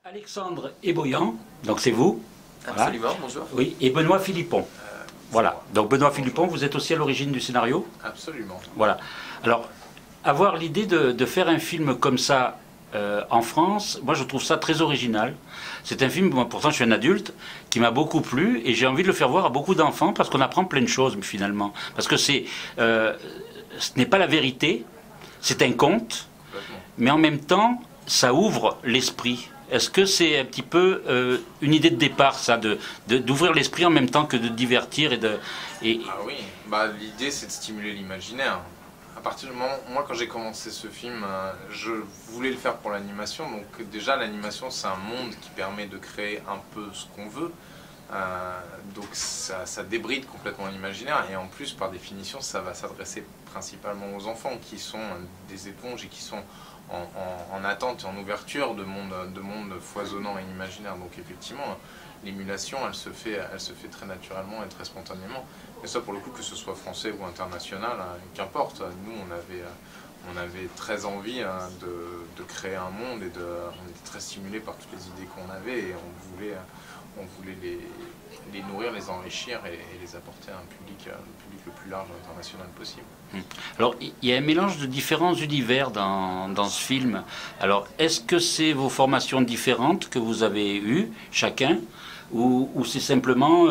Alexandre Eboyan, donc c'est vous. Absolument, Voilà. bonjour. Oui, et Benoît Philippon. Voilà, donc Benoît Philippon, vous êtes aussi à l'origine du scénario? Absolument. Voilà. Alors, avoir l'idée de faire un film comme ça en France, moi je trouve ça très original. C'est un film, moi, pourtant je suis un adulte, qui m'a beaucoup plu et j'ai envie de le faire voir à beaucoup d'enfants parce qu'on apprend plein de choses finalement. Parce que ce n'est pas la vérité, c'est un conte, mais en même temps, ça ouvre l'esprit. Est-ce que c'est un petit peu une idée de départ, ça, d'ouvrir l'esprit en même temps que de divertir Ah oui, l'idée c'est de stimuler l'imaginaire. À partir du moment, moi quand j'ai commencé ce film, je voulais le faire pour l'animation. Donc déjà l'animation c'est un monde qui permet de créer un peu ce qu'on veut. Donc ça débride complètement l'imaginaire et en plus par définition ça va s'adresser principalement aux enfants qui sont des éponges et qui sont en attente et en ouverture de monde foisonnant et imaginaire. Donc effectivement l'émulation elle se fait très naturellement et très spontanément. Mais ça pour le coup que ce soit français ou international, qu'importe, nous on avait très envie de créer un monde et on était très stimulés par toutes les idées qu'on avait et on voulait les nourrir, les enrichir et les apporter à un public le plus large et international possible. Alors, il y a un mélange de différents univers dans ce film. Alors, est-ce que c'est vos formations différentes que vous avez eues, chacun, ou c'est simplement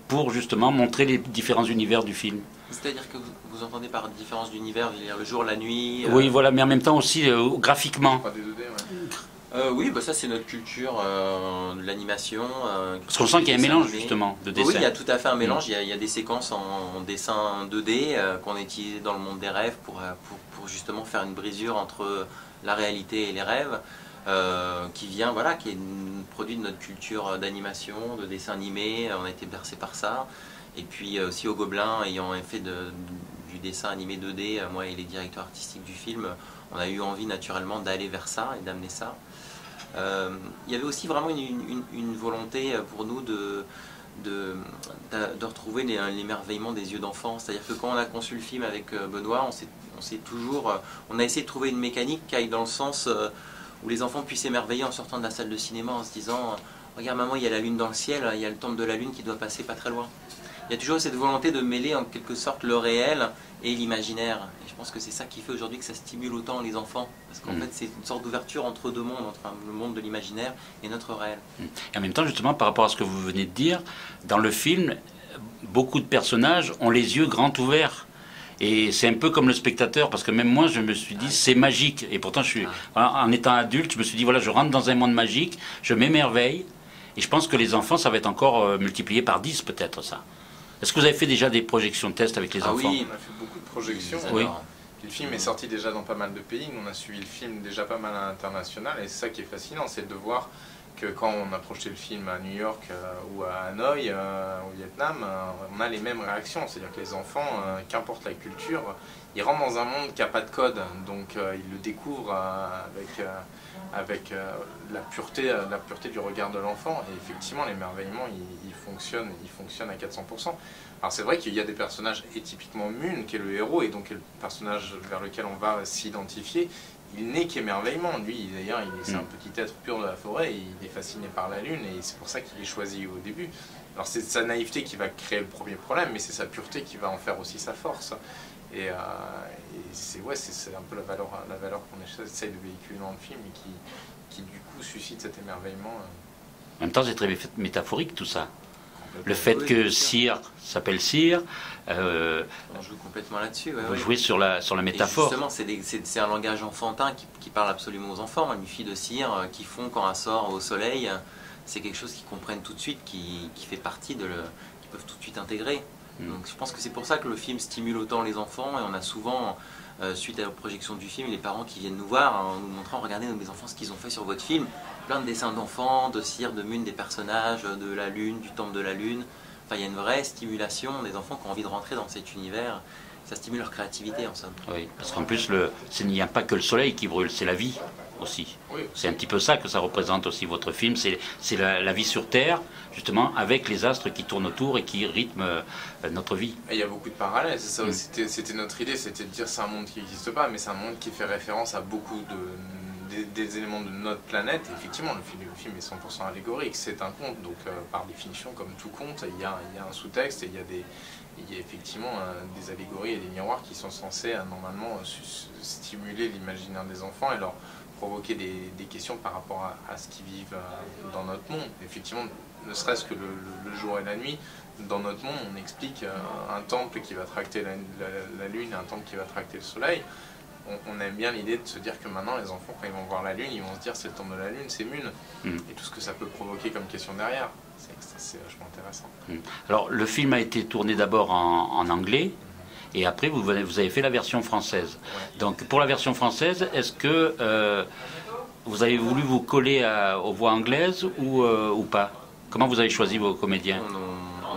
pour justement montrer les différents univers du film? C'est-à-dire que vous entendez par différence d'univers, le jour, la nuit Oui, voilà, mais en même temps aussi graphiquement. Oui, ça c'est notre culture de l'animation. Parce qu'on sent qu'il y a un mélange justement de dessin. Oui, il y a tout à fait un mélange. Il y a des séquences en dessin 2D qu'on a utilisées dans le monde des rêves pour justement faire une brisure entre la réalité et les rêves, qui est produit de notre culture d'animation, de dessin animé. On a été bercé par ça. Et puis aussi au Gobelin, ayant fait du dessin animé 2D, moi et les directeurs artistiques du film, on a eu envie naturellement d'aller vers ça et d'amener ça. Il y avait aussi vraiment une volonté pour nous de retrouver l'émerveillement des yeux d'enfant. C'est-à-dire que quand on a conçu le film avec Benoît, on a essayé de trouver une mécanique qui aille dans le sens où les enfants puissent s'émerveiller en sortant de la salle de cinéma en se disant « Regarde maman, il y a la lune dans le ciel, il y a le temple de la lune qui doit passer pas très loin ». Il y a toujours cette volonté de mêler en quelque sorte le réel et l'imaginaire. Et je pense que c'est ça qui fait aujourd'hui que ça stimule autant les enfants. Parce qu'en fait, c'est une sorte d'ouverture entre deux mondes, entre le monde de l'imaginaire et notre réel. Et en même temps, justement, par rapport à ce que vous venez de dire, dans le film, beaucoup de personnages ont les yeux grands ouverts. Et c'est un peu comme le spectateur, parce que même moi, je me suis dit, c'est magique. Et pourtant, en étant adulte, je me suis dit, voilà, je rentre dans un monde magique, je m'émerveille. Et je pense que les enfants, ça va être encore multiplié par 10 peut-être, ça. Est-ce que vous avez fait déjà des projections de test avec les enfants? Oui, on a fait beaucoup de projections. Oui. Le film est sorti déjà dans pas mal de pays. On a suivi le film déjà pas mal à l'international. Et c'est ça qui est fascinant, c'est de voir que quand on a projeté le film à New York ou à Hanoï, au Vietnam, on a les mêmes réactions. C'est-à-dire que les enfants, qu'importe la culture, ils rentrent dans un monde qui n'a pas de code. Donc ils le découvrent avec la pureté du regard de l'enfant. Et effectivement, l'émerveillement, il fonctionne à 400%. Alors c'est vrai qu'il y a des personnages, et typiquement Mune, qui est le héros, et donc le personnage vers lequel on va s'identifier, il n'est qu'émerveillement. Lui, d'ailleurs, c'est un petit être pur de la forêt, et il est fasciné par la lune, et c'est pour ça qu'il est choisi au début. Alors c'est sa naïveté qui va créer le premier problème, mais c'est sa pureté qui va en faire aussi sa force. Et c'est un peu la valeur qu'on essaye de véhiculer dans le film, et qui du coup suscite cet émerveillement. En même temps, c'est très métaphorique tout ça. Le fait que Cyr s'appelle Cyr, on joue complètement là-dessus. Vous jouez sur la métaphore. Et justement, c'est un langage enfantin qui parle absolument aux enfants. Une fille de cire qui fond quand elle sort au soleil, c'est quelque chose qu'ils comprennent tout de suite, qui fait partie qu'ils peuvent tout de suite intégrer. Donc je pense que c'est pour ça que le film stimule autant les enfants, et on a souvent, suite à la projection du film, les parents qui viennent nous voir en nous montrant, regardez mes enfants ce qu'ils ont fait sur votre film, plein de dessins d'enfants, de cire, de Mune, des personnages, de la lune, du temple de la lune. Enfin, il y a une vraie stimulation des enfants qui ont envie de rentrer dans cet univers. Ça stimule leur créativité en somme. Oui, parce qu'en plus, il n'y a pas que le soleil qui brûle, c'est la vie aussi. Oui. C'est un petit peu ça que ça représente aussi votre film, c'est la vie sur Terre, justement, avec les astres qui tournent autour et qui rythment notre vie. Et il y a beaucoup de parallèles, c'est ça, c'était notre idée, c'était de dire c'est un monde qui n'existe pas, mais c'est un monde qui fait référence à beaucoup des éléments de notre planète. Et effectivement, le film est 100% allégorique, c'est un conte, donc par définition, comme tout conte, il y a un sous-texte et il y a effectivement des allégories et des miroirs qui sont censés normalement stimuler l'imaginaire des enfants et leur provoquer des questions par rapport à ce qu'ils vivent dans notre monde. Effectivement, ne serait-ce que le jour et la nuit, dans notre monde, on explique un temple qui va tracter la lune et un temple qui va tracter le soleil. On aime bien l'idée de se dire que maintenant, les enfants, quand ils vont voir la lune, ils vont se dire c'est le temple de la lune, c'est Mun. Et tout ce que ça peut provoquer comme question derrière. C'est vachement intéressant. Alors, le film a été tourné d'abord en anglais. Et après, vous avez fait la version française. Ouais. Donc, pour la version française, est-ce que vous avez voulu vous coller aux voix anglaises ou pas? Comment vous avez choisi vos comédiens?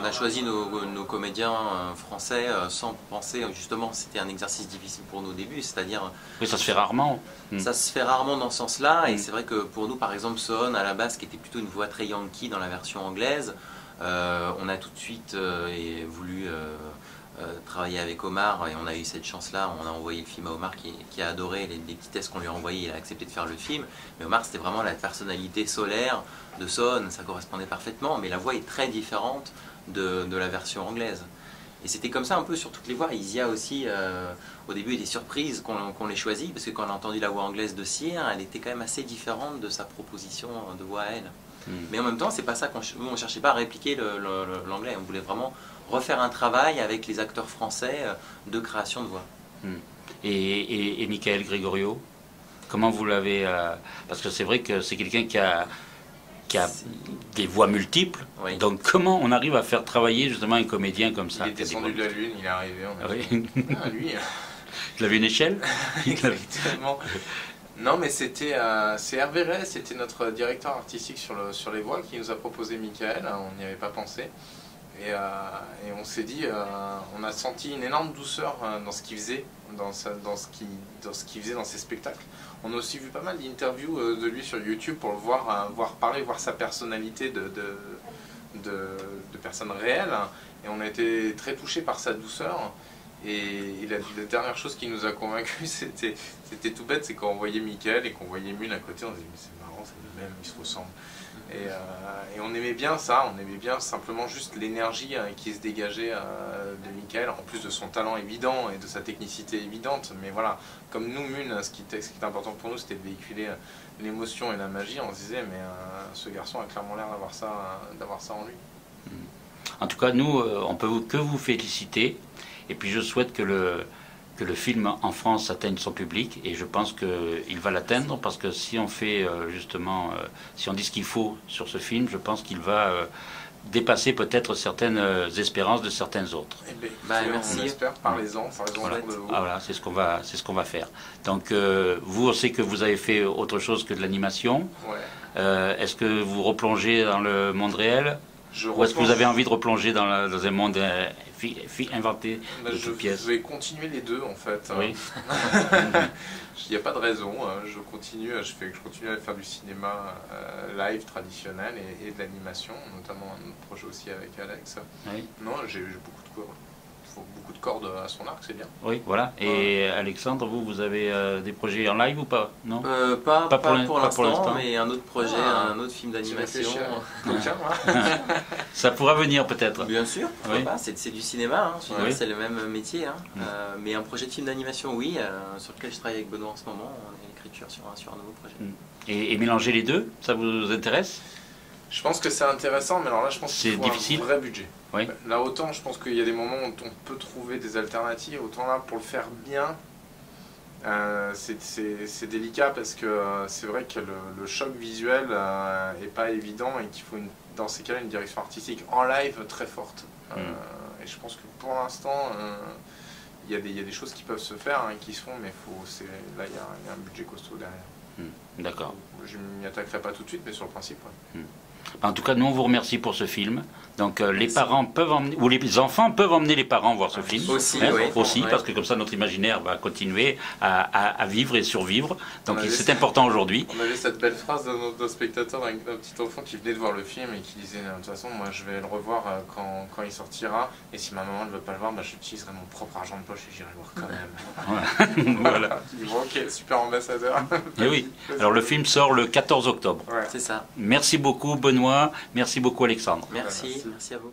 On a choisi nos comédiens français sans penser, justement, c'était un exercice difficile pour nous au début, c'est-à-dire... Oui, ça se fait rarement. Ça se fait rarement dans ce sens-là, et c'est vrai que pour nous, par exemple, Sohn, à la base, qui était plutôt une voix très yankee dans la version anglaise, on a tout de suite voulu... travailler avec Omar et on a eu cette chance-là, on a envoyé le film à Omar qui a adoré les petits tests qu'on lui a envoyés, il a accepté de faire le film, mais Omar c'était vraiment la personnalité solaire de Sohn, ça correspondait parfaitement, mais la voix est très différente de la version anglaise. Et c'était comme ça un peu sur toutes les voix. Isia aussi, au début, était surprise qu'on l'ait choisi, parce que quand on a entendu la voix anglaise de Cyr, elle était quand même assez différente de sa proposition de voix à elle. Mais en même temps, c'est pas ça on cherchait pas à répliquer l'anglais, on voulait vraiment refaire un travail avec les acteurs français de création de voix. Et Michael Gregorio, comment vous l'avez... parce que c'est vrai que c'est quelqu'un qui a des voix multiples, oui. Donc comment on arrive à faire travailler justement un comédien comme ça? Il est descendu de la lune, il est arrivé, on a dit, lui... Il avait une échelle? Exactement. Non, mais c'est Hervé Ray, c'était notre directeur artistique sur les voix qui nous a proposé Michael, on n'y avait pas pensé. Et on s'est dit, on a senti une énorme douceur dans ce qu'il faisait, dans ce qu'il faisait dans ses spectacles. On a aussi vu pas mal d'interviews de lui sur YouTube pour le voir parler, voir sa personnalité de personne réelle. Et on a été très touchés par sa douceur. Et la dernière chose qui nous a convaincus, c'était tout bête, c'est quand on voyait Michael et qu'on voyait Mun à côté, on se disait mais c'est marrant, c'est le même, ils se ressemblent. Et on aimait bien ça, on aimait bien simplement juste l'énergie qui se dégageait de Michael, en plus de son talent évident et de sa technicité évidente. Mais voilà, comme nous, Mun, ce qui était important pour nous, c'était de véhiculer l'émotion et la magie. On se disait, mais ce garçon a clairement l'air d'avoir ça en lui. En tout cas, nous, on peut que vous féliciter. Et puis je souhaite que le film en France atteigne son public, et je pense qu'il va l'atteindre, parce que si on fait justement, si on dit ce qu'il faut sur ce film, je pense qu'il va dépasser peut-être certaines espérances de certains autres. Eh bien, merci. On espère, parlez-en voilà. De vous. Ah, voilà, c'est ce qu'on va faire. Donc vous, on sait que vous avez fait autre chose que de l'animation. Ouais. Est-ce que vous replongez dans le monde réel? Ou est-ce que vous avez envie de replonger dans un monde inventé de toutes pièces? Je vais continuer les deux en fait. Oui. Il n'y a pas de raison. Je continue à faire du cinéma live traditionnel et de l'animation, notamment un autre projet aussi avec Alex. Oui. Non, j'ai beaucoup de cordes à son arc, c'est bien. Oui, voilà. Et Alexandre, vous avez des projets en live ou pas? Non, pas pour l'instant, mais un autre projet, un autre film d'animation. Ça pourra venir peut-être. Bien sûr, oui. C'est du cinéma, hein. Oui. C'est le même métier. Hein. Mais un projet de film d'animation, oui, sur lequel je travaille avec Benoît en ce moment. On est en écriture sur un nouveau projet. Et mélanger les deux, ça vous intéresse? Je pense que c'est intéressant, mais alors là, je pense qu'il faut un vrai budget. Oui. Là, autant, je pense qu'il y a des moments où on peut trouver des alternatives, autant là, pour le faire bien, c'est délicat, parce que c'est vrai que le choc visuel n'est pas évident, et qu'il faut, dans ces cas-là, une direction artistique en live très forte. Et je pense que pour l'instant, il y a des choses qui peuvent se faire, qui se font, mais là, il y a un budget costaud derrière. D'accord. Je ne m'y attaquerai pas tout de suite, mais sur le principe, ouais. En tout cas, nous, on vous remercie pour ce film. Donc, les parents peuvent emmener, ou les enfants peuvent emmener les parents voir ce film. Aussi, aussi, parce que comme ça, notre imaginaire va continuer à vivre et survivre. Donc, c'est important aujourd'hui. On avait cette belle phrase d'un spectateur, d'un petit enfant qui venait de voir le film et qui disait, de toute façon, moi, je vais le revoir quand il sortira. Et si ma maman ne veut pas le voir, j'utiliserai mon propre argent de poche et j'irai le voir quand même. Voilà. Bon, ok, super ambassadeur. Et oui. Alors, le film sort le 14 octobre. C'est ça. Merci beaucoup, Benoît. Merci beaucoup, Alexandre. Merci à vous.